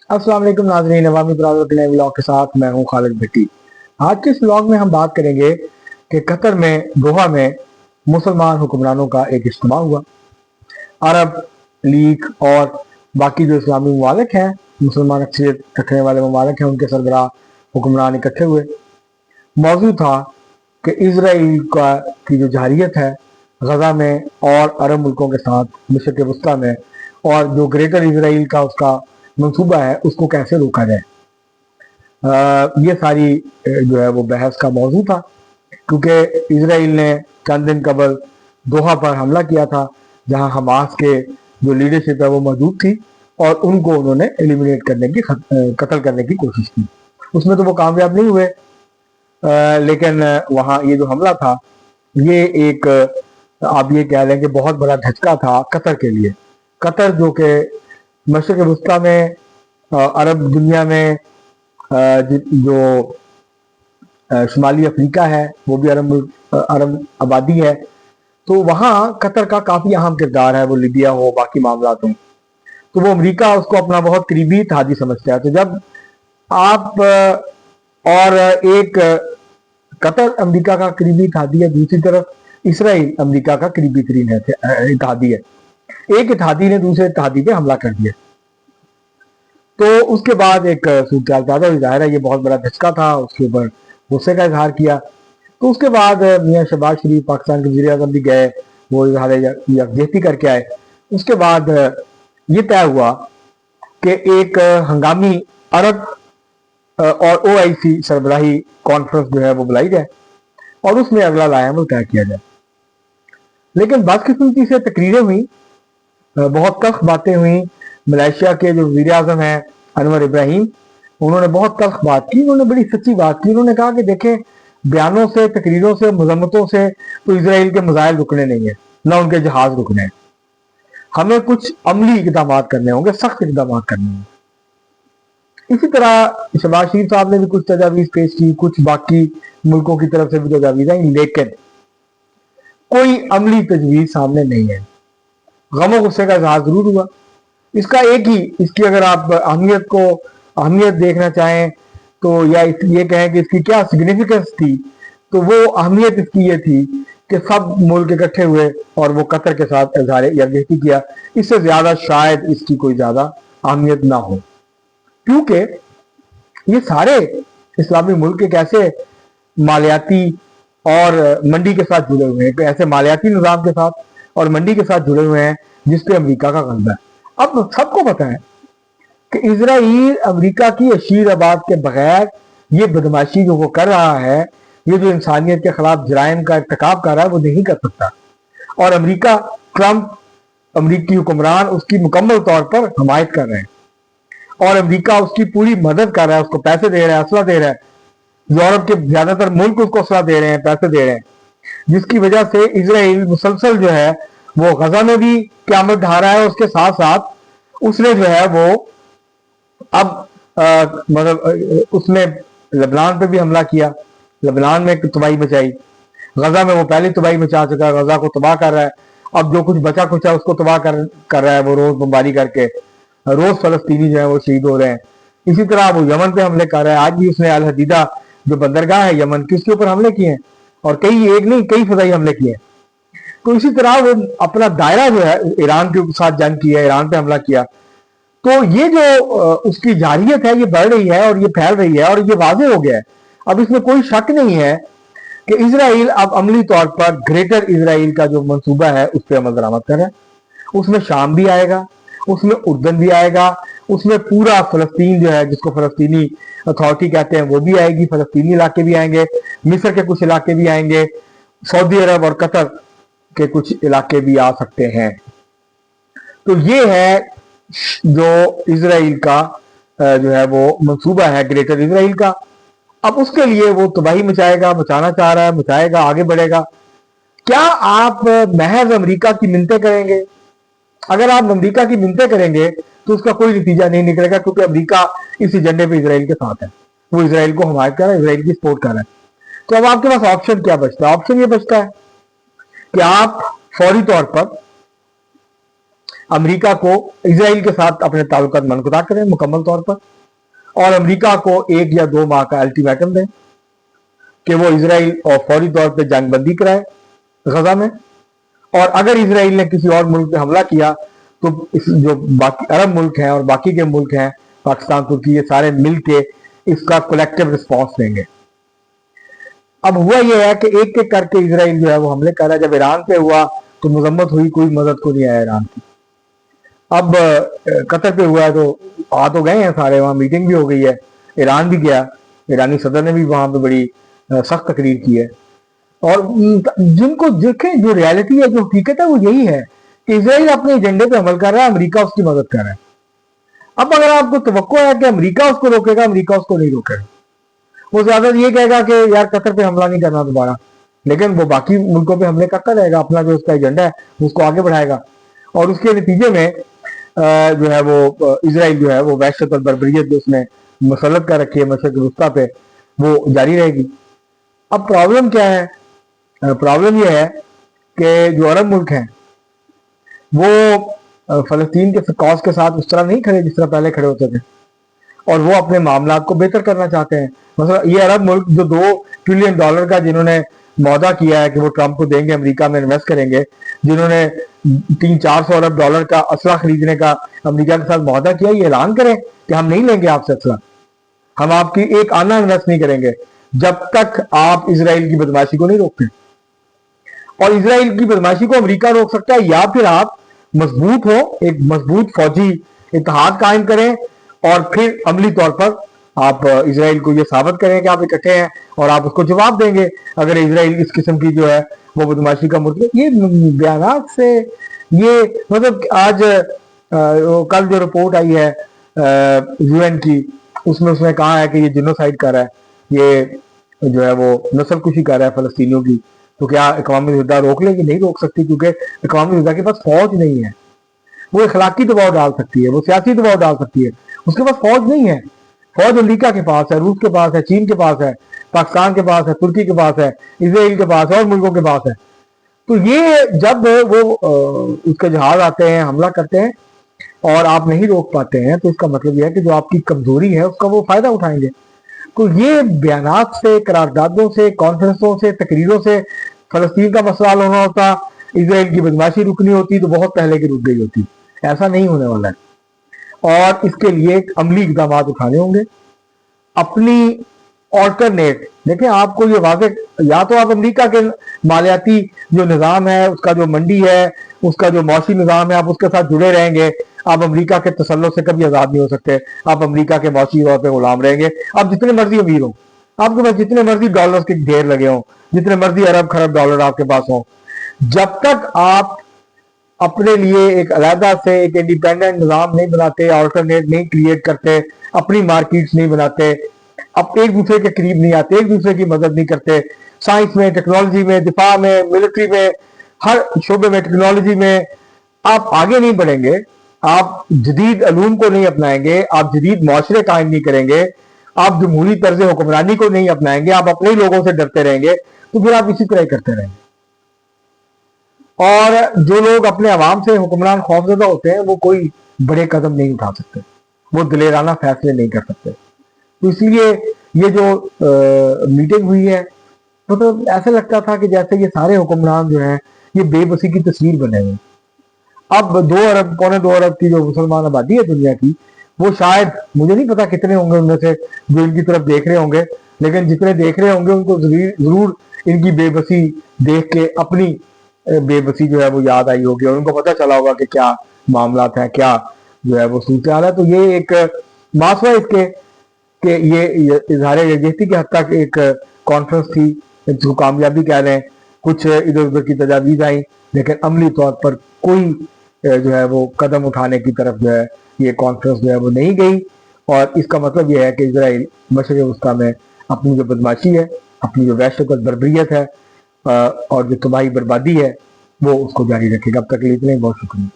अस्सलाम वालेकुम नाज़रीन, अवामी ब्रादर के नए व्लॉग के साथ मैं हूं खालिद भट्टी। आज के इस व्लॉग में हम बात करेंगे कि कतर में दोहा में मुसलमान हुक्मरानों का एक इज्तिमा हुआ। अरब लीग और बाकी जो इस्लामी ममालिक हैं, मुसलमान अक्सरियत रखने वाले ममालिक हैं, उनके सरबराह हुक्मरान इकट्ठे हुए। मौजू था कि इजराइल का की जो जारियत है गजा में और अरब मुल्कों के साथ मशरिक़ वस्ता में, और जो ग्रेटर इजराइल का उसका मंसूबा है उसको कैसे रोका जाए। ये सारी जो है वो बहस का मौजू था, क्योंकि इजराइल ने चंद दिन कबल दोहा पर हमला किया था, जहां हमास के जो लीडरशिप है वो मौजूद थी और उनको उन्होंने एलिमिनेट करने की कत्ल करने की कोशिश की। उसमें तो वो कामयाब नहीं हुए, लेकिन वहाँ ये जो हमला था ये एक आप ये कह लें कि बहुत बड़ा झटका था कतर के लिए। कतर जो कि मशरिक़ वस्ता में अरब दुनिया में जो शुमाली अफ्रीका है वो भी अरब आबादी है, तो वहाँ कतर का काफ़ी अहम किरदार है। वो लीबिया हो बाकी मामला हो, तो वो अमेरिका उसको अपना बहुत करीबी इत्तेहादी समझता है। तो जब आप और एक कतर अमेरिका का करीबी इत्तेहादी है, दूसरी तरफ इसराइल अमेरिका का करीबी तरीन इत्तेहादी है, एक इत्तेहादी ने दूसरे इत्तेहादी पे हमला कर दिया। तो उसके बाद एक सूरत पैदा हुई। जाहिर है ये बहुत बड़ा धचका था, उसके ऊपर गुस्से का इजहार किया। तो उसके बाद मियाँ शहबाज शरीफ पाकिस्तान के वज़ीर आज़म भी गए, वो इजहार यकजहती करके आए। उसके बाद ये तय हुआ कि एक हंगामी अरब और OIC सरबराही कॉन्फ्रेंस जो है वो बुलाई जाए और उसमें अगला लाएअमल तय किया जाए। लेकिन बदकिस्मती से तकरीरें हुई, बहुत तल्ख बातें हुई। मलेशिया के जो वज़ीर आज़म हैं अनवर इब्राहिम, उन्होंने बहुत तल्ख बात की, उन्होंने बड़ी सच्ची बात की। उन्होंने कहा कि देखें, बयानों से, तकरीरों से, मजम्मतों से तो इसराइल के मिसाइल रुकने नहीं है, ना उनके जहाज रुकने हैं। हमें कुछ अमली इक़दाम करने होंगे, सख्त इक़दाम करने होंगे। इसी तरह शहबाज शरीफ साहब ने भी कुछ तजावीज़ पेश की, कुछ बाकी मुल्कों की तरफ से भी तजावीज़ आई, लेकिन कोई अमली तजवीज़ सामने नहीं है। गम गुस्से का इजहार जरूर हुआ। इसका एक ही, इसकी अगर आप अहमियत देखना चाहें तो, या ये कहें कि इसकी क्या सिग्निफिकेंस थी, तो वो अहमियत इसकी ये थी कि सब मुल्क इकट्ठे हुए और वो कतर के साथ इजहार यकजहती किया। इससे ज्यादा शायद इसकी कोई ज्यादा अहमियत ना हो, क्योंकि ये सारे इस्लामी मुल्क एक ऐसे मालियाती और मंडी के साथ जुड़े हुए हैं, ऐसे मालियाती निज़ाम के साथ और मंडी के साथ जुड़े हुए हैं जिसपे अमेरिका का गलबा है। अब सबको पता है कि इजराइल अमेरिका की अशीर आबाद के बगैर ये बदमाशी जो वो कर रहा है, ये जो इंसानियत के खिलाफ जराइम का इर्तिकाब कर रहा है, वो नहीं कर सकता। और अमेरिका, ट्रंप, अमेरिकी हुक्मरान उसकी मुकम्मल तौर पर हमायत कर रहे हैं और अमेरिका उसकी पूरी मदद कर रहा है, उसको पैसे दे रहा है, असला दे रहा है। यूरोप के ज्यादातर मुल्क उसको असला दे रहे हैं, पैसे दे रहे हैं, जिसकी वजह से इजराइल मुसलसल जो है वो गजा में भी क़यामत ढा रहा है। उसके साथ साथ उसने जो है वो अब मतलब उसने लेबनान पे भी हमला किया, लेबनान में तबाही मचाई। गजा में वो पहले तबाही मचा चुका है, गजा को तबाह कर रहा है। अब जो कुछ बचा कुछ है उसको तबाह कर रहा है वो, रोज बमबारी करके। रोज फलस्तीनी जो है वो शहीद हो रहे हैं। इसी तरह वो यमन पे हमले कर रहा है। आज भी उसने अल हदीदा जो बंदरगाह है यमन की, उसके ऊपर हमले किए हैं, और कई, एक नहीं कई फदाई हमले किए हैं। तो इसी तरह वो अपना दायरा जो है ईरान के साथ जंग किया, ईरान पे हमला किया। तो ये जो उसकी जारियत है ये बढ़ रही है और ये फैल रही है और ये वाजे हो गया है। अब इसमें कोई शक नहीं है कि इजराइल अब अमली तौर पर ग्रेटर इजराइल का जो मंसूबा है उस पर अमल दरामद कर रहा है। उसमें शाम भी आएगा, उसमें उर्दन भी आएगा, उसमें पूरा फलस्तीन जो है जिसको फलस्तीनी अथॉरिटी कहते हैं वो भी आएगी, फलस्तीनी इलाके भी आएंगे, मिस्र के कुछ इलाके भी आएंगे, सऊदी अरब और कतर के कुछ इलाके भी आ सकते हैं। तो ये है जो इजराइल का जो है वो मंसूबा है, ग्रेटर इजराइल का। अब उसके लिए वो तबाही मचाएगा, मचाना चाह रहा है, मचाएगा, आगे बढ़ेगा। क्या आप महज अमेरिका की मिन्नतें करेंगे? अगर आप अमेरिका की मिन्नतें करेंगे तो उसका कोई नतीजा नहीं निकलेगा, क्योंकि अमेरिका इस एजेंडे पे इजराइल के साथ है, वो इजराइल को हमायत कर रहा है, इजराइल की सपोर्ट कर रहा है। तो अब आपके पास ऑप्शन क्या बचता है? ऑप्शन ये बचता है कि आप फौरी तौर पर अमेरिका को इसराइल के साथ अपने ताल्लुकात मनक़ता करें मुकम्मल तौर पर, और अमेरिका को 1 या 2 माह का अल्टीमेटम दें कि वो इसराइल और फौरी तौर पर जंगबंदी कराए गजा में। और अगर इसराइल ने किसी और मुल्क पे हमला किया तो इस जो बाकी अरब मुल्क हैं और बाकी के मुल्क हैं, पाकिस्तान, तुर्की, ये सारे मिल के इसका कलेक्टिव रिस्पॉन्स देंगे। अब हुआ यह है कि एक एक करके इसराइल जो है वो हमले कर रहा है। जब ईरान पे हुआ तो मजम्मत हुई, कोई मदद को नहीं आया ईरान की। अब कतर पे हुआ है तो आ तो गए हैं सारे, वहां मीटिंग भी हो गई है, ईरान भी गया, ईरानी सदर ने भी वहां पे बड़ी सख्त तकरीर की है। और जिनको देखें, जो रियलिटी है, जो हकीकत है, वो यही है कि इसराइल अपने एजेंडे पे अमल कर रहा है, अमेरिका उसकी मदद कर रहा है। अब अगर आपको तवक्को है कि अमेरिका उसको रोकेगा, अमेरिका उसको नहीं रोकेगा। वो ज्यादा ये कहेगा कि यार कतर पे हमला नहीं करना दोबारा, लेकिन वो बाकी मुल्कों पे हमले करता रहेगा, अपना जो उसका एजेंडा है उसको आगे बढ़ाएगा। और उसके नतीजे में जो है वो इसराइल जो है वो वहशत और बर्बरियत जो उसने मुसल्लत कर रखी है मशरिक़ वस्ता पे, वो जारी रहेगी। अब प्रॉब्लम क्या है? प्रॉब्लम यह है कि जो अरब मुल्क हैं वो फलस्तीन के कॉज के साथ उस तरह नहीं खड़े जिस तरह पहले खड़े होते थे, और वो अपने मामलात को बेहतर करना चाहते हैं। मतलब ये अरब मुल्क जो $2 ट्रिलियन का जिन्होंने मौदा किया है कि वो ट्रंप को देंगे, अमेरिका में इन्वेस्ट करेंगे, जिन्होंने $300-400 अरब का असला खरीदने का अमेरिका के साथ मौदा किया, ये ऐलान करें कि हम नहीं लेंगे आपसे असला, हम आपकी एक आना इन्वेस्ट नहीं करेंगे जब तक आप इसराइल की बदमाशी को नहीं रोकते। और इसराइल की बदमाशी को अमेरिका रोक सकता है, या फिर आप मजबूत हो, एक मजबूत फौजी इत्तेहाद कायम करें और फिर अमली तौर पर आप इसराइल को ये साबित करें कि आप इकट्ठे हैं और आप उसको जवाब देंगे अगर इसराइल इस किस्म की जो है वो बदमाशी का मुद्दा। ये बयानात से ये मतलब आज कल जो रिपोर्ट आई है UN की, उसमें उसने कहा है कि ये जिनोसाइड कर रहा है, ये जो है वो नस्ल कुशी कर रहा है फलस्तीनियों की। तो क्या अक़वाम मुत्तहिदा रोक लेगी? नहीं रोक सकती, क्योंकि अक़वाम मुत्तहिदा के पास फौज नहीं है। वो अखलाकी दबाव डाल सकती है, वो सियासी दबाव डाल सकती है, उसके पास फौज नहीं है। फौज अमेरिका के पास है, रूस के पास है, चीन के पास है, पाकिस्तान के पास है, तुर्की के पास है, इसराइल के पास है और मुल्कों के पास है। तो ये जब वो उसके जहाज आते हैं, हमला करते हैं और आप नहीं रोक पाते हैं, तो इसका मतलब यह है कि जो आपकी कमजोरी है उसका वो फायदा उठाएंगे। तो ये बयानात से, करारदादों से, कॉन्फ्रेंसों से, तकरीरों से फलस्तीन का मसला हल होना होता, इसराइल की बदमाशी रुकनी होती तो बहुत पहले की रुक गई होती। ऐसा नहीं होने वाला है, और इसके लिए अमली इक़दाम उठाने होंगे। अपनी ऑल्टरनेट देखें, आपको ये वाज़ेह, या तो आप अमेरिका के मालियाती जो निज़ाम है, उसका जो मंडी है, उसका जो मौशी निज़ाम है, आप उसके साथ जुड़े रहेंगे। आप अमेरिका के तसल्लुत से कभी आज़ाद नहीं हो सकते, आप अमेरिका के मौशी तौर पर गुलाम रहेंगे। आप जितने मर्जी अमीर हो, आपके पास जितने मर्जी डॉलर्स के ढेर लगे हों, जितने मर्जी अरब खरब डॉलर आपके पास हो, जब तक आप अपने लिए एक अलहदा से एक इंडिपेंडेंट निज़ाम नहीं बनाते, ऑल्टरनेट नहीं क्रिएट करते, अपनी मार्केट्स नहीं बनाते, अब एक दूसरे के करीब नहीं आते, एक दूसरे की मदद नहीं करते, साइंस में, टेक्नोलॉजी में, दिफा में, मिलिट्री में, हर शोबे में, टेक्नोलॉजी में आप आगे नहीं बढ़ेंगे, आप जदीद अलूम को नहीं अपनाएंगे, आप जदीद माशरे कायम नहीं करेंगे, आप जमहूरी तर्ज हुक्मरानी को नहीं अपनाएंगे, आप अपने ही लोगों से डरते रहेंगे, तो फिर आप इसी तरह करते रहेंगे। और जो लोग अपने आवाम से हुक्मरान खौफजदा होते हैं, वो कोई बड़े कदम नहीं उठा सकते, वो दिलेराना फैसले नहीं कर सकते। तो इसलिए ये जो मीटिंग हुई है, तो ऐसा लगता था कि जैसे ये सारे हुक्मरान जो हैं ये बेबसी की तस्वीर बने हुए। अब 2 अरब, 2.25 अरब की जो मुसलमान आबादी है दुनिया की, वो शायद, मुझे नहीं पता कितने होंगे उनमें से जो इनकी तरफ देख रहे होंगे, लेकिन जितने देख रहे होंगे उनको जरूर इनकी बेबसी देख के अपनी बेबसी जो है वो याद आई होगी, और उनको पता चला होगा कि क्या मामलात हैं, क्या जो है वो सूरत हाल है। तो ये एक मासवा इसके कि ये इजहार यकजहती के हद तक एक कॉन्फ्रेंस थी, इसको कामयाबी कह रहे हैं। कुछ इधर उधर की तजावीज़ आई, लेकिन अमली तौर पर कोई जो है वो कदम उठाने की तरफ जो है ये कॉन्फ्रेंस जो है वो नहीं गई। और इसका मतलब ये है कि इजराइल मशरिक़ वस्ता में अपनी जो बदमाशी है, अपनी जो वहशत और बर्बरियत है और जो तबाही बर्बादी है, वो उसको जारी रखेगा। अब तक के लिए इतना ही, बहुत शुक्रिया।